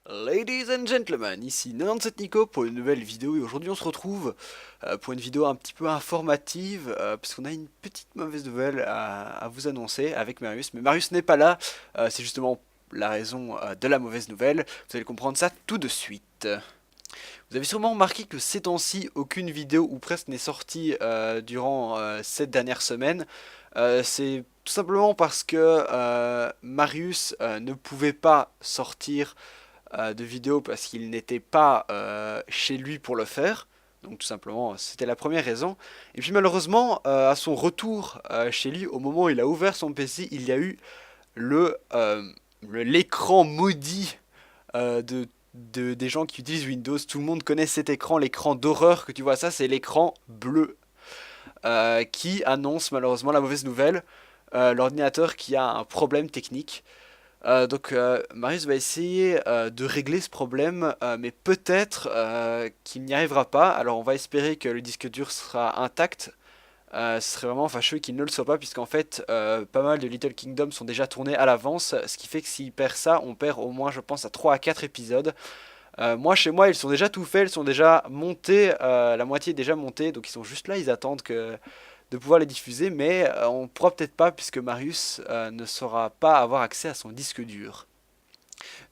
Ladies and gentlemen, ici 97 Nico pour une nouvelle vidéo et aujourd'hui on se retrouve pour une vidéo un petit peu informative puisqu'on a une petite mauvaise nouvelle à vous annoncer avec Marius. Mais Marius n'est pas là, c'est justement la raison de la mauvaise nouvelle, vous allez comprendre ça tout de suite. Vous avez sûrement remarqué que ces temps-ci, aucune vidéo ou presque n'est sortie durant cette dernière semaine. C'est tout simplement parce que Marius ne pouvait pas sortir de vidéos parce qu'il n'était pas chez lui pour le faire. Donc tout simplement, c'était la première raison. Et puis malheureusement, à son retour chez lui, au moment où il a ouvert son PC, il y a eu le l'écran maudit des gens qui utilisent Windows. Tout le monde connaît cet écran, l'écran d'horreur que tu vois ça, c'est l'écran bleu qui annonce malheureusement la mauvaise nouvelle. L'ordinateur qui a un problème technique. Marius va essayer de régler ce problème, mais peut-être qu'il n'y arrivera pas. Alors on va espérer que le disque dur sera intact. Ce serait vraiment fâcheux qu'il ne le soit pas, puisqu'en fait pas mal de Little Kingdom sont déjà tournés à l'avance, ce qui fait que s'il perd ça, on perd au moins je pense à 3 à 4 épisodes. Moi chez moi ils sont déjà tout faits, ils sont déjà montés, la moitié est déjà montée, donc ils sont juste là, ils attendent de pouvoir les diffuser, mais on pourra peut-être pas puisque Marius ne saura pas avoir accès à son disque dur.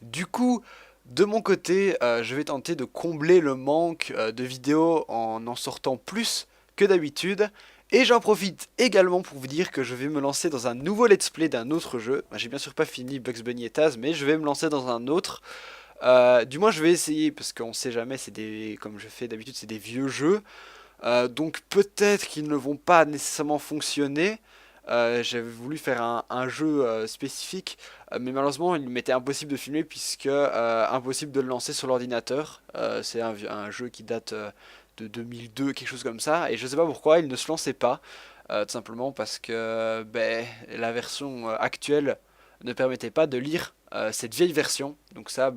Du coup, de mon côté, je vais tenter de combler le manque de vidéos en sortant plus que d'habitude. Et j'en profite également pour vous dire que je vais me lancer dans un nouveau let's play d'un autre jeu. J'ai bien sûr pas fini Bugs Bunny et Taz, mais je vais me lancer dans un autre. Du moins je vais essayer parce qu'on sait jamais, c'est des, comme je fais d'habitude, c'est des vieux jeux. Donc peut-être qu'ils ne vont pas nécessairement fonctionner. J'avais voulu faire un jeu spécifique, mais malheureusement il m'était impossible de filmer puisque impossible de le lancer sur l'ordinateur. C'est un jeu qui date de 2002, quelque chose comme ça, et je sais pas pourquoi il ne se lançait pas. Tout simplement parce que la version actuelle ne permettait pas de lire cette vieille version. Donc ça,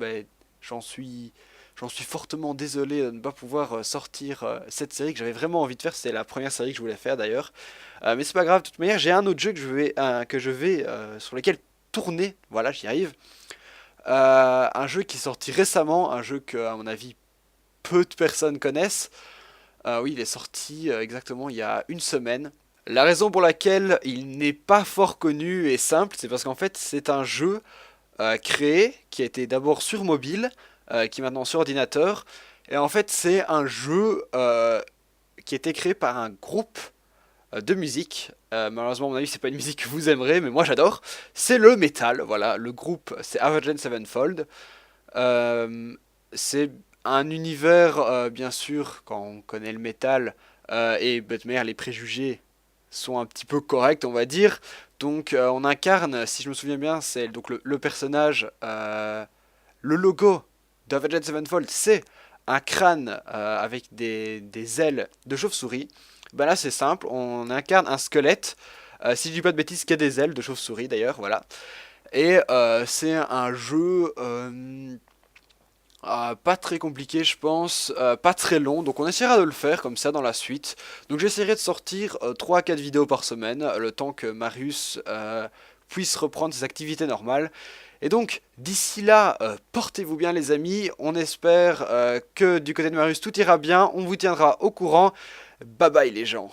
j'en suis J'en suis fortement désolé de ne pas pouvoir sortir cette série que j'avais vraiment envie de faire. C'était la première série que je voulais faire d'ailleurs. Mais c'est pas grave, de toute manière, j'ai un autre jeu sur lequel tourner. Voilà, j'y arrive. Un jeu qui est sorti récemment, un jeu que, à mon avis, peu de personnes connaissent. Oui, il est sorti exactement il y a une semaine. La raison pour laquelle il n'est pas fort connu est simple, c'est parce qu'en fait, c'est un jeu créé qui a été d'abord sur mobile qui est maintenant sur ordinateur. Et en fait, c'est un jeu qui a été créé par un groupe de musique. Malheureusement, à mon avis, c'est pas une musique que vous aimerez, mais moi j'adore. C'est le metal, voilà. Le groupe, c'est Avenged Sevenfold. Euh, c'est un univers, bien sûr, quand on connaît le métal, et Butmer, les préjugés sont un petit peu corrects, on va dire. Donc, on incarne, si je me souviens bien, c'est donc le personnage, le logo d'Avenged Sevenfold, c'est un crâne avec des ailes de chauve-souris. Ben là, c'est simple, on incarne un squelette. Si je dis pas de bêtises, qui a des ailes de chauve-souris d'ailleurs, voilà. Et c'est un jeu pas très compliqué, je pense, pas très long, donc on essaiera de le faire comme ça dans la suite. Donc j'essaierai de sortir 3 à 4 vidéos par semaine, le temps que Marius puisse reprendre ses activités normales. Et donc, d'ici là, portez-vous bien les amis, on espère que du côté de Marius tout ira bien, on vous tiendra au courant. Bye bye les gens.